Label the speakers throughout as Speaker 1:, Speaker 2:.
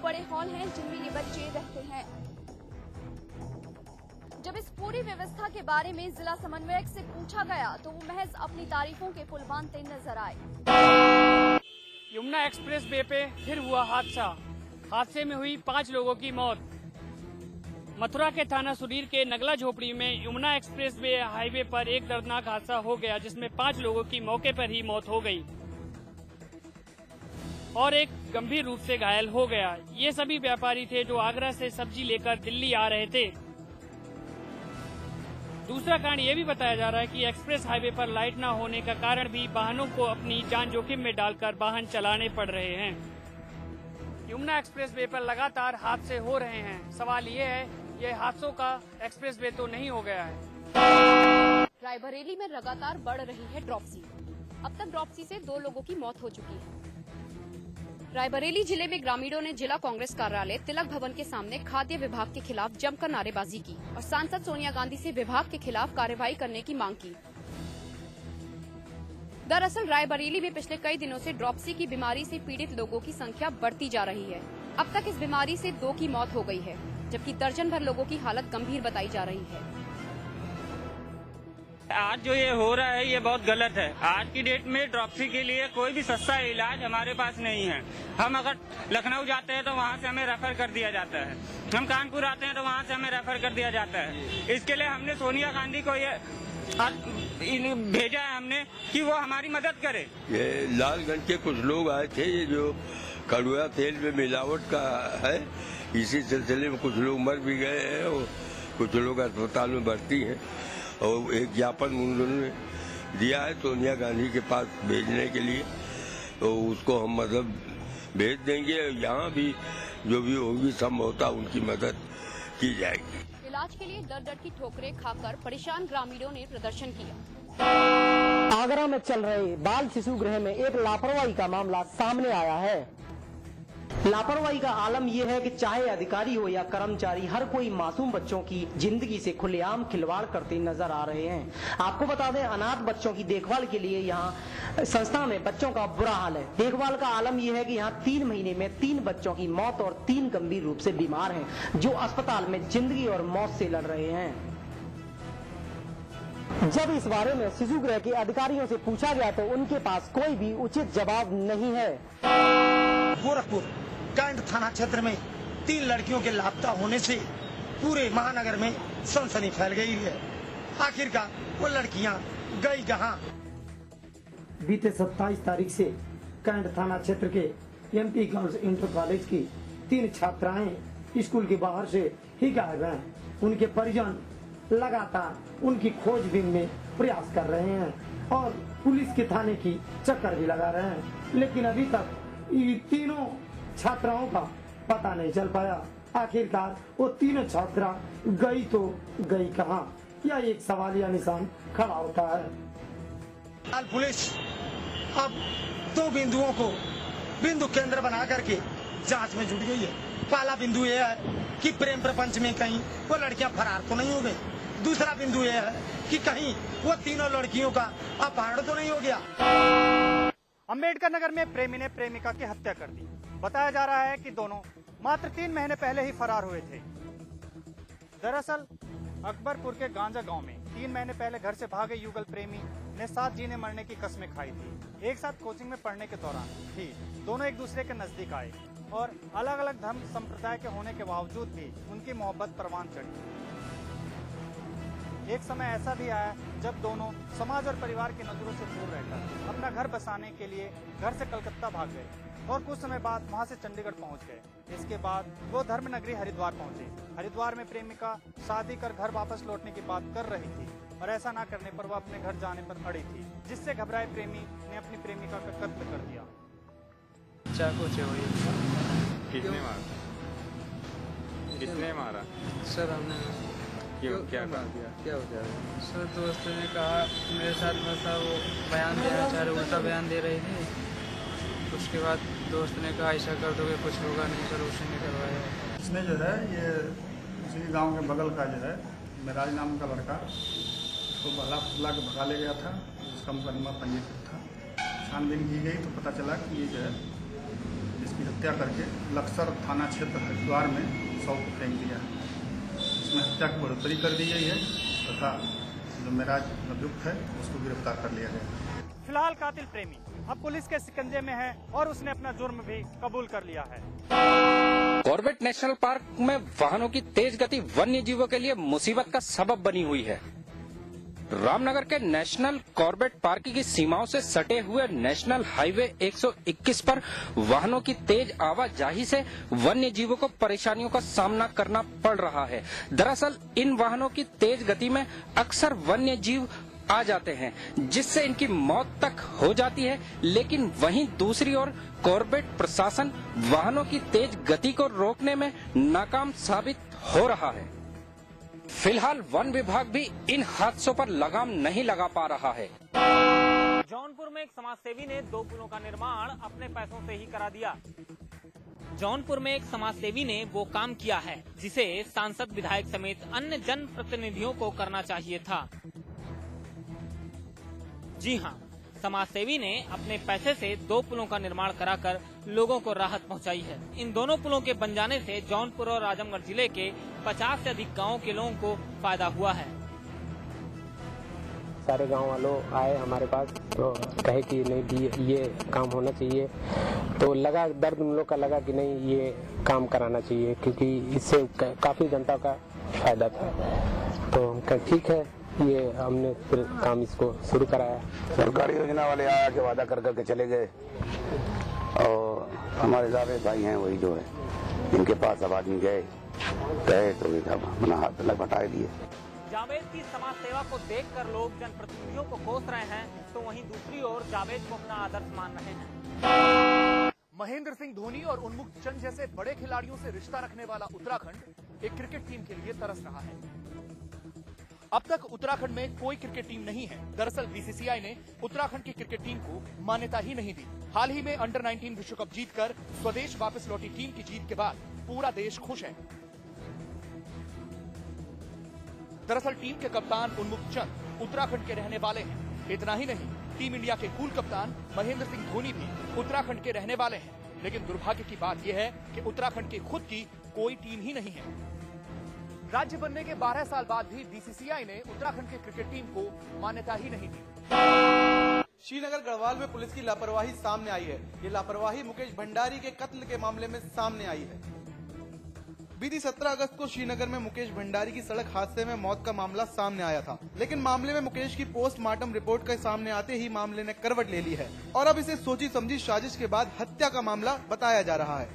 Speaker 1: बड़े हॉल हैं जिनमें ये बच्चे रहते हैं। जब इस पूरी व्यवस्था के बारे में जिला समन्वयक से पूछा गया तो वो महज अपनी तारीफों के पुल बांधते नजर आए।
Speaker 2: यमुना एक्सप्रेस वे पे फिर हुआ हादसा। हादसे में हुई 5 लोगों की मौत। मथुरा के थाना सुरीर के नगला झोपड़ी में यमुना एक्सप्रेस वे हाईवे पर एक दर्दनाक हादसा हो गया, जिसमें 5 लोगों की मौके पर ही मौत हो गई और एक गंभीर रूप से घायल हो गया। ये सभी व्यापारी थे जो आगरा से सब्जी लेकर दिल्ली आ रहे थे। दूसरा कारण ये भी बताया जा रहा है कि एक्सप्रेस हाईवे पर लाइट न होने का कारण भी वाहनों को अपनी जान जोखिम में डालकर वाहन चलाने पड़ रहे हैं। यमुना एक्सप्रेस वे पर लगातार हादसे हो रहे हैं। सवाल ये है, ये हादसों का एक्सप्रेस वे तो नहीं हो गया है।
Speaker 1: रायबरेली में लगातार बढ़ रही है ड्रॉपसी। अब तक ड्रॉपसी से 2 लोगों की मौत हो चुकी है। रायबरेली जिले में ग्रामीणों ने जिला कांग्रेस कार्यालय तिलक भवन के सामने खाद्य विभाग के खिलाफ जमकर नारेबाजी की और सांसद सोनिया गांधी से विभाग के खिलाफ कार्रवाई करने की मांग की। दरअसल रायबरेली में पिछले कई दिनों से ड्रॉपसी की बीमारी से पीड़ित लोगों की संख्या बढ़ती जा रही है। अब तक इस बीमारी से 2 की मौत हो गई है, जबकि दर्जन भर लोगों की हालत गंभीर बताई जा रही है।
Speaker 3: आज जो ये हो रहा है ये बहुत गलत है। आज की डेट में ड्रॉपसी के लिए कोई भी सस्ता इलाज हमारे पास नहीं है। हम अगर लखनऊ जाते हैं तो वहाँ से हमें रेफर कर दिया जाता है, हम कानपुर आते हैं तो वहाँ से हमें रेफर कर दिया जाता है। इसके लिए हमने सोनिया गांधी को ये भेजा है हमने कि वो हमारी मदद करे।
Speaker 4: ये लालगंज के कुछ लोग आए थे, ये जो कड़वा तेल में मिलावट का है, इसी सिलसिले में कुछ लोग मर भी गए हैं और कुछ लोग अस्पताल में भर्ती हैं। और एक ज्ञापन उन्होंने दिया है सोनिया गांधी के पास भेजने के लिए, तो उसको हम मतलब भेज देंगे। यहाँ भी जो भी होगी संभवतः उनकी मदद की जाएगी।
Speaker 1: इलाज के लिए दर दर की ठोकरें खाकर परेशान ग्रामीणों ने प्रदर्शन किया।
Speaker 5: आगरा में चल रहे बाल शिशु गृह में एक लापरवाही का मामला सामने आया है। लापरवाही का आलम यह है कि चाहे अधिकारी हो या कर्मचारी, हर कोई मासूम बच्चों की जिंदगी से खुलेआम खिलवाड़ करते नजर आ रहे हैं। आपको बता दें, अनाथ बच्चों की देखभाल के लिए यहाँ संस्था में बच्चों का बुरा हाल है। देखभाल का आलम यह है कि यहाँ 3 महीने में 3 बच्चों की मौत और 3 गंभीर रूप से बीमार हैं, जो अस्पताल में जिंदगी और मौत से लड़ रहे हैं। जब इस बारे में शिशु गृह के अधिकारियों से पूछा गया तो उनके पास कोई भी उचित जवाब नहीं है।
Speaker 6: गोरखपुर कैंट थाना क्षेत्र में 3 लड़कियों के लापता होने से पूरे महानगर में सनसनी फैल गई है। आखिरकार वो लड़कियां गई कहां? बीते 27 तारीख से कैंट थाना क्षेत्र के एमपी गर्ल्स इंटर कॉलेज की 3 छात्राएं स्कूल के बाहर से ही गायब हैं। उनके परिजन लगातार उनकी खोजबीन में प्रयास कर रहे हैं और पुलिस के थाने की चक्कर भी लगा रहे हैं, लेकिन अभी तक ये तीनों छात्राओं का पता नहीं चल पाया। आखिरकार वो तीनों छात्रा गई तो गई कहां? यह एक सवालिया निशान खड़ा होता है। पुलिस अब 2 बिंदुओं को बिंदु केंद्र बना करके जांच में जुट गई है। पहला बिंदु यह है कि प्रेम प्रपंच में कहीं वो लड़कियां फरार तो नहीं हो गई। दूसरा बिंदु यह है कि कहीं वो तीनों लड़कियों का अपहरण तो नहीं हो गया।
Speaker 7: अंबेडकर नगर में प्रेमी ने प्रेमिका की हत्या कर दी। बताया जा रहा है कि दोनों मात्र 3 महीने पहले ही फरार हुए थे। दरअसल अकबरपुर के गांजा गांव में 3 महीने पहले घर से भागे युगल प्रेमी ने साथ जीने मरने की कस्में खाई थी। एक साथ कोचिंग में पढ़ने के दौरान भी दोनों एक दूसरे के नजदीक आए और अलग अलग धर्म संप्रदाय के होने के बावजूद भी उनकी मोहब्बत परवान चढ़ी। एक समय ऐसा भी आया जब दोनों समाज और परिवार की नजरों से दूर रहकर अपना घर बसाने के लिए घर से कलकत्ता भाग गए और कुछ समय बाद वहां से चंडीगढ़ पहुंच गए। इसके बाद वो धर्म नगरी हरिद्वार पहुंचे। हरिद्वार में प्रेमिका शादी कर घर वापस लौटने की बात कर रही थी और ऐसा ना करने पर वो अपने घर जाने पर अड़ी थी, जिससे घबराए प्रेमी ने अपनी प्रेमिका का कत्ल कर दिया।
Speaker 8: चाकू से हुई।
Speaker 9: किसने मारा? किसने मारा?
Speaker 8: सर हमने।
Speaker 9: क्यों? क्या कर दिया?
Speaker 8: क्या हो गया? सर दोस्त ने कहा मेरे साथ बसा, वो बयान देना चाह रहे, उल्टा बयान दे रही थी। उसके बाद दोस्त ने कहा ऐसा कर दोगे कुछ होगा नहीं, सर उसे नहीं करवाया।
Speaker 10: इसमें जो है ये उसी गांव के बगल का जो है मेराज नाम का लड़का, उसको बहला फुसला के भगा ले गया था। उसका मुकदमा पंजीकृत था। छानबीन की गई तो पता चला कि ये जो है इसकी हत्या करके लक्सर थाना क्षेत्र हरिद्वार में शव को फेंक दिया है। इसमें हत्या की बढ़ोतरी कर दी गई है तथा जो मेराज अभियुक्त है उसको गिरफ्तार कर लिया गया।
Speaker 7: फिलहाल कातिल प्रेमी अब पुलिस के शिकंजे में है और उसने अपना जुर्म भी कबूल कर लिया है।
Speaker 11: कॉर्बेट नेशनल पार्क में वाहनों की तेज गति वन्य जीवों के लिए मुसीबत का सबब बनी हुई है। रामनगर के नेशनल कॉर्बेट पार्क की सीमाओं से सटे हुए नेशनल हाईवे 121 पर वाहनों की तेज आवाजाही से वन्य जीवों को परेशानियों का सामना करना पड़ रहा है। दरअसल इन वाहनों की तेज गति में अक्सर वन्य जीव आ जाते हैं जिससे इनकी मौत तक हो जाती है, लेकिन वहीं दूसरी ओर कॉर्बेट प्रशासन वाहनों की तेज गति को रोकने में नाकाम साबित हो रहा है। फिलहाल वन विभाग भी इन हादसों पर लगाम नहीं लगा पा रहा है।
Speaker 12: जौनपुर में एक समाजसेवी ने 2 पुलों का निर्माण अपने पैसों से ही करा दिया। जौनपुर में एक समाजसेवी ने वो काम किया है जिसे सांसद, विधायक समेत अन्य जन प्रतिनिधियों को करना चाहिए था। जी हाँ, समाजसेवी ने अपने पैसे से 2 पुलों का निर्माण कराकर लोगों को राहत पहुंचाई है। इन दोनों पुलों के बन जाने से जौनपुर और आजमगढ़ जिले के 50 से अधिक गांवों के लोगों को फायदा हुआ है।
Speaker 13: सारे गांव वालों आए हमारे पास तो कहे कि नहीं ये काम होना चाहिए, तो लगा दर्द उन लोग का लगा कि नहीं ये काम कराना चाहिए क्योंकि इससे काफी जनता का फायदा था। तो ठीक है, ये हमने फिर काम इसको शुरू कराया।
Speaker 14: सरकारी योजना वाले आया के वादा कर करके चले गए और हमारे जावेद भाई हैं वही जो है इनके पास अब आदमी गए तो अपना हाथ लग हटा दिए।
Speaker 12: जावेद की समाज सेवा को देखकर लोग जनप्रतिनिधियों को कोस रहे हैं, तो वहीं दूसरी ओर जावेद को अपना आदर्श मान रहे हैं।
Speaker 15: महेंद्र सिंह धोनी और उन्मुक्त चंद जैसे बड़े खिलाड़ियों से रिश्ता रखने वाला उत्तराखंड एक क्रिकेट टीम के लिए तरस रहा है। अब तक उत्तराखंड में कोई क्रिकेट टीम नहीं है। दरअसल बीसीसीआई ने उत्तराखंड की क्रिकेट टीम को मान्यता ही नहीं दी। हाल ही में अंडर 19 विश्व कप जीतकर स्वदेश वापस लौटी टीम की जीत के बाद पूरा देश खुश है। दरअसल टीम के कप्तान उन्मुक्त चंद उत्तराखंड के रहने वाले हैं। इतना ही नहीं, टीम इंडिया के कूल कप्तान महेंद्र सिंह धोनी भी उत्तराखंड के रहने वाले हैं। लेकिन दुर्भाग्य की बात यह है कि उत्तराखंड की खुद की कोई टीम ही नहीं है। राज्य बनने के 12 साल बाद भी बीसीसीआई ने उत्तराखंड की क्रिकेट टीम को मान्यता ही नहीं दी।
Speaker 16: श्रीनगर गढ़वाल में पुलिस की लापरवाही सामने आई है। ये लापरवाही मुकेश भंडारी के कत्ल के मामले में सामने आई है। बीती 17 अगस्त को श्रीनगर में मुकेश भंडारी की सड़क हादसे में मौत का मामला सामने आया था, लेकिन मामले में मुकेश की पोस्टमार्टम रिपोर्ट के सामने आते ही मामले ने करवट ले ली है और अब इसे सोची समझी साजिश के बाद हत्या का मामला बताया जा रहा है।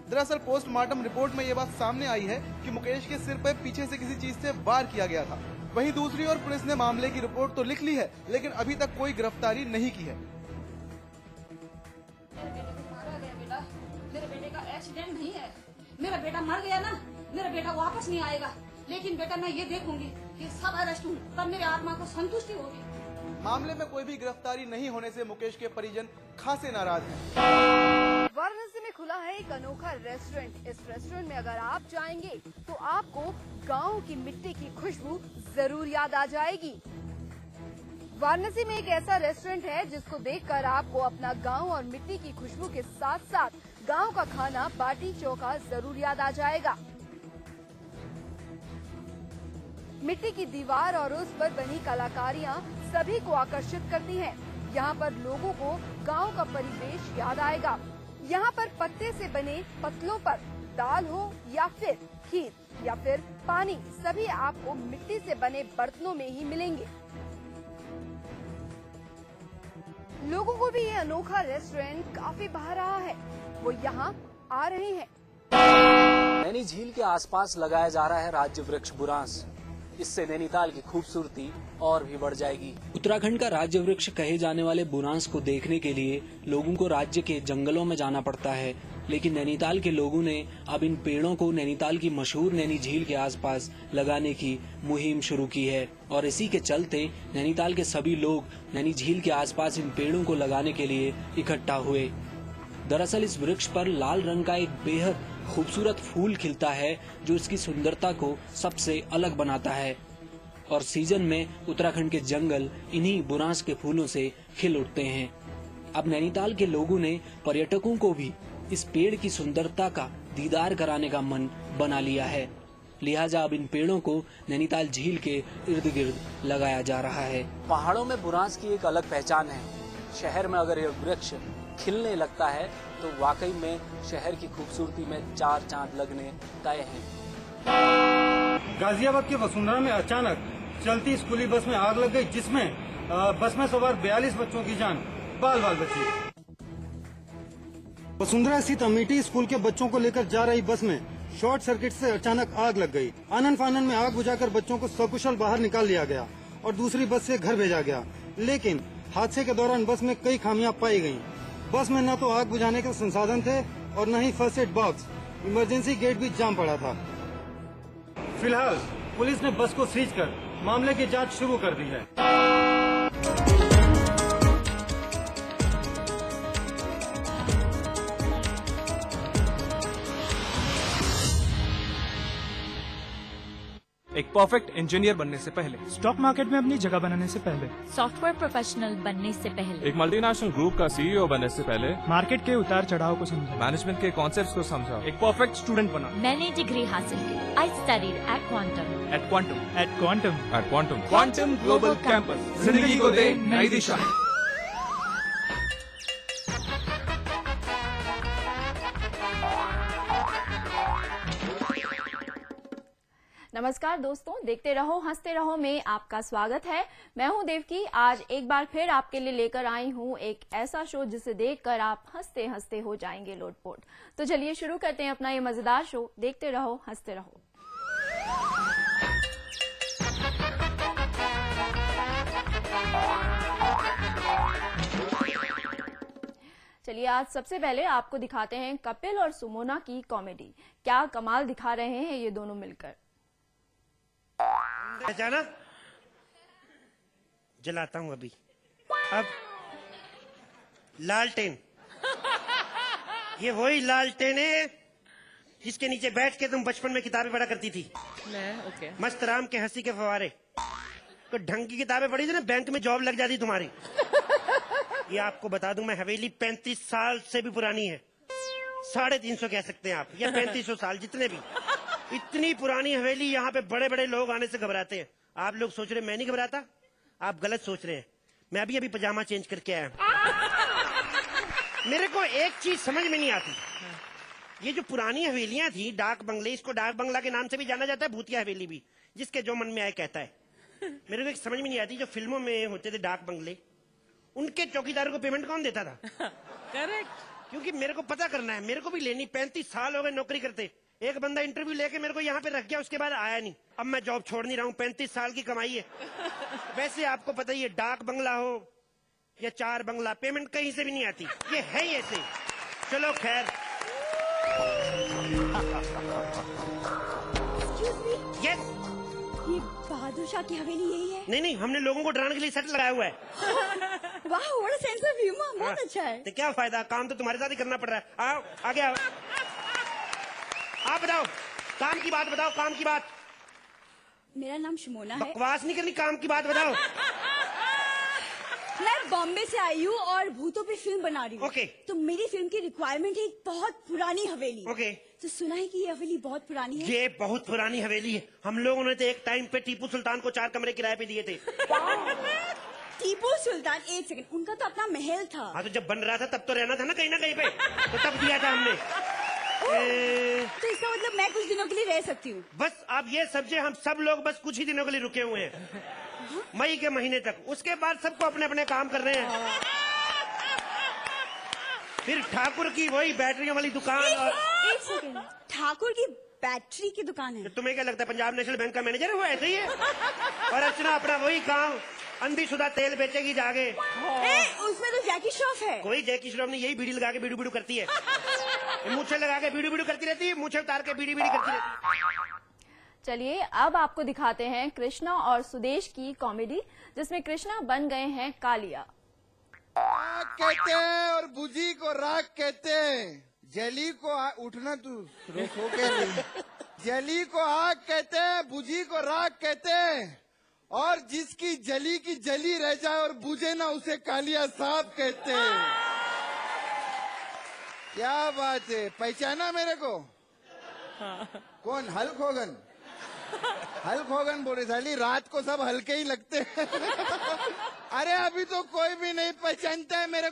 Speaker 16: दरअसल पोस्टमार्टम रिपोर्ट में ये बात सामने आई है कि मुकेश के सिर पर पीछे से किसी चीज से वार किया गया था। वहीं दूसरी ओर पुलिस ने मामले की रिपोर्ट तो लिख ली है, लेकिन अभी तक कोई गिरफ्तारी नहीं की है।
Speaker 17: मेरे बेटे का एक्सीडेंट नहीं है, मेरा बेटा मर गया ना, मेरा बेटा वापस नहीं आएगा, लेकिन बेटा मैं ये देखूंगी कि सब अरेस्ट हूँ, तब मेरी आत्मा को संतुष्टि होगी।
Speaker 16: मामले में कोई भी गिरफ्तारी नहीं होने से मुकेश के परिजन खासे नाराज हैं।
Speaker 18: वाराणसी में खुला है एक अनोखा रेस्टोरेंट। इस रेस्टोरेंट में अगर आप जाएंगे तो आपको गांव की मिट्टी की खुशबू जरूर याद आ जाएगी। वाराणसी में एक ऐसा रेस्टोरेंट है जिसको देखकर आपको अपना गांव और मिट्टी की खुशबू के साथ साथ गांव का खाना बाटी चोखा जरूर याद आ जाएगा। मिट्टी की दीवार और उस पर बनी कलाकारियां सभी को आकर्षित करती हैं। यहाँ पर लोगों को गांव का परिवेश याद आएगा। यहाँ पर पत्ते से बने पतलों पर दाल हो या फिर खीर या फिर पानी, सभी आपको मिट्टी से बने बर्तनों में ही मिलेंगे। लोगों को भी ये अनोखा रेस्टोरेंट काफी भा रहा है, वो यहाँ आ रहे हैं।
Speaker 19: नैनी झील के आसपास लगाया जा रहा है राज्य वृक्ष बुरांस। इससे नैनीताल की खूबसूरती और भी बढ़ जाएगी। उत्तराखंड का राज्य वृक्ष कहे जाने वाले बुरांस को देखने के लिए लोगों को राज्य के जंगलों में जाना पड़ता है, लेकिन नैनीताल के लोगों ने अब इन पेड़ों को नैनीताल की मशहूर नैनी झील के आसपास लगाने की मुहिम शुरू की है और इसी के चलते नैनीताल के सभी लोग नैनी झील के आसपास इन पेड़ों को लगाने के लिए इकट्ठा हुए। दरअसल इस वृक्ष पर लाल रंग का एक बेहद खूबसूरत फूल खिलता है जो इसकी सुंदरता को सबसे अलग बनाता है और सीजन में उत्तराखंड के जंगल इन्हीं बुरांस के फूलों से खिल उठते हैं। अब नैनीताल के लोगों ने पर्यटकों को भी इस पेड़ की सुंदरता का दीदार कराने का मन बना लिया है। लिहाजा अब इन पेड़ों को नैनीताल झील के इर्द गिर्द लगाया जा रहा है। पहाड़ों में बुरांस की एक अलग पहचान है। शहर में अगर यह वृक्ष खिलने लगता है तो वाकई में शहर की खूबसूरती में 4 चांद लगने तय हैं।
Speaker 7: गाजियाबाद के वसुंधरा में अचानक चलती स्कूली बस में आग लग गई, जिसमें बस में सवार 42 बच्चों की जान बाल बाल बची। वसुंधरा स्थित अमेठी स्कूल के बच्चों को लेकर जा रही बस में शॉर्ट सर्किट से अचानक आग लग गई। आनन फानन में आग बुझाकर बच्चों को सकुशल बाहर निकाल लिया गया और दूसरी बस से घर भेजा गया। लेकिन हादसे के दौरान बस में कई खामियां पाई गयी। बस में न तो आग बुझाने के संसाधन थे और न ही first aid box. Emergency gate भी जाम पड़ा था। फिलहाल पुलिस ने बस को सीज कर मामले की जांच शुरू कर दी है।
Speaker 20: एक परफेक्ट इंजीनियर बनने से पहले,
Speaker 21: स्टॉक मार्केट में अपनी जगह बनाने से पहले,
Speaker 22: सॉफ्टवेयर प्रोफेशनल बनने से पहले,
Speaker 20: एक मल्टीनेशनल ग्रुप का सीईओ बनने से पहले,
Speaker 21: मार्केट के उतार चढ़ाव को समझा,
Speaker 20: मैनेजमेंट के कॉन्सेप्ट्स को समझा, एक परफेक्ट स्टूडेंट बना।
Speaker 22: मैंने डिग्री हासिल की। I studied at Quantum.
Speaker 20: At Quantum.
Speaker 21: At Quantum.
Speaker 20: At Quantum. Quantum Global Campus जिंदगी को दे नई दिशा।
Speaker 18: नमस्कार दोस्तों, देखते रहो हंसते रहो में आपका स्वागत है। मैं हूं देवकी। आज एक बार फिर आपके लिए लेकर आई हूं एक ऐसा शो जिसे देखकर आप हंसते हंसते हो जाएंगे लोटपोट। तो चलिए शुरू करते हैं अपना ये मजेदार शो। देखते रहो हंसते रहो। चलिए आज सबसे पहले आपको दिखाते हैं कपिल और सुमोना की कॉमेडी। क्या कमाल दिखा रहे हैं ये दोनों मिलकर।
Speaker 6: जाना जलाता हूं अभी। अब लालटेन, ये वही लालटेन है जिसके नीचे बैठ के तुम बचपन में किताबें पढ़ा करती थी।
Speaker 23: ओके।
Speaker 6: मस्त राम के हंसी के फवारे। तो ढंग की किताबें पढ़ी थी ना, बैंक में जॉब लग जाती तुम्हारी। ये आपको बता दूं मैं, हवेली 35 साल से भी पुरानी है। 350 कह सकते हैं आप, या 3500 साल, जितने भी। इतनी पुरानी हवेली, यहाँ पे बड़े बड़े लोग आने से घबराते हैं। आप लोग सोच रहे मैं नहीं घबराता, आप गलत सोच रहे हैं। मैं अभी पजामा चेंज करके आया हूं। मेरे को एक चीज समझ में नहीं आती, ये जो पुरानी हवेलियां थी, डाक बंगले, इसको डाक बंगला के नाम से भी जाना जाता है, भूतिया हवेली भी, जिसके जो मन में आए कहता है। मेरे को एक समझ में नहीं आती, जो फिल्मों में होते थे डाक बंगले, उनके चौकीदारों को पेमेंट कौन देता था?
Speaker 23: करेक्ट।
Speaker 6: क्योंकि मेरे को पता करना है, मेरे को भी लेनी। 35 साल हो गए नौकरी करते। एक बंदा इंटरव्यू लेके मेरे को यहाँ पे रख गया, उसके बाद आया नहीं। अब मैं जॉब छोड़ नहीं रहा हूँ, 35 साल की कमाई है। वैसे आपको पता ही है, डाक बंगला हो या 4 बंगला, पेमेंट कहीं से भी नहीं आती। ये है ही ऐसे। चलो खैर। यस,
Speaker 17: ये बहादुर शाह की हवेली यही है?
Speaker 6: नहीं, हमने लोगों को डराने के लिए सेट लगाया हुआ है।
Speaker 17: वाह, what a sense of humour, बहुत अच्छा है।
Speaker 6: तो क्या फायदा, काम तो तुम्हारे साथ ही करना पड़ रहा है। आओ आगे आओ। आप बताओ, काम की बात बताओ, काम की बात।
Speaker 17: मेरा नाम सुमोना है।
Speaker 6: बकवास नहीं करनी, काम की बात बताओ।
Speaker 17: मैं बॉम्बे से आई हूँ और भूतों पे फिल्म बना रही हूँ।
Speaker 6: ओके।
Speaker 17: तो मेरी फिल्म की रिक्वायरमेंट है एक बहुत पुरानी हवेली।
Speaker 6: ओके।
Speaker 17: तो सुना है कि ये हवेली बहुत पुरानी है।
Speaker 6: ये बहुत पुरानी हवेली है। हम लोगों ने तो एक टाइम पे टीपू सुल्तान को 4 कमरे किराए पे दिए थे।
Speaker 17: टीपू सुल्तान, एक सेकंड, उनका तो अपना महल था।
Speaker 6: हाँ, तो जब बन रहा था तब तो रहना था ना कहीं पे, तो तब दिया था हमने।
Speaker 17: तो इसका मतलब मैं कुछ दिनों के लिए रह सकती हूँ?
Speaker 6: बस आप ये समझे, हम सब लोग बस कुछ ही दिनों के लिए रुके हुए हैं, मई के महीने तक। उसके बाद सबको अपने अपने काम कर रहे हैं। फिर ठाकुर की वही बैटरियों वाली दुकान।
Speaker 17: एक सेकंड, ठाकुर की बैटरी की दुकान है?
Speaker 6: तुम्हें क्या लगता है पंजाब नेशनल बैंक का मैनेजर है वो? ऐसे ही है। और अर्चना अपना वही काम, अंधीशुदा तेल बेचेगी जाके।
Speaker 17: उसमें तो जैकी श्रॉफ है।
Speaker 6: कोई जैकी श्रॉफ नहीं, यही बीड़ी लगा के बीड़ू बीड़ू करती है। मूछे लगा के बीड़ू बीड़ू करती रहती है, मूछे उतार के बीड़ी बीड़ी करती रहती है।
Speaker 18: चलिए अब आपको दिखाते हैं कृष्णा और सुदेश की कॉमेडी, जिसमें कृष्णा बन गए हैं कालिया।
Speaker 24: आग कहते हैं और बुझी को राग कहते हैं। जली को उठना तू रोको के नहीं। जली को आग कहते हैं, बुझी को राग कहते हैं, और जिसकी जली की जली रह जाए और बुझे ना उसे कालिया साहब कहते हैं। क्या बात है, पहचाना मेरे को?
Speaker 23: हाँ।
Speaker 24: कौन? Hulk Hogan? हल्क होगन बोले साली, रात को सब हल्के ही लगते हैं। अरे अभी तो कोई भी नहीं पहचानता है मेरे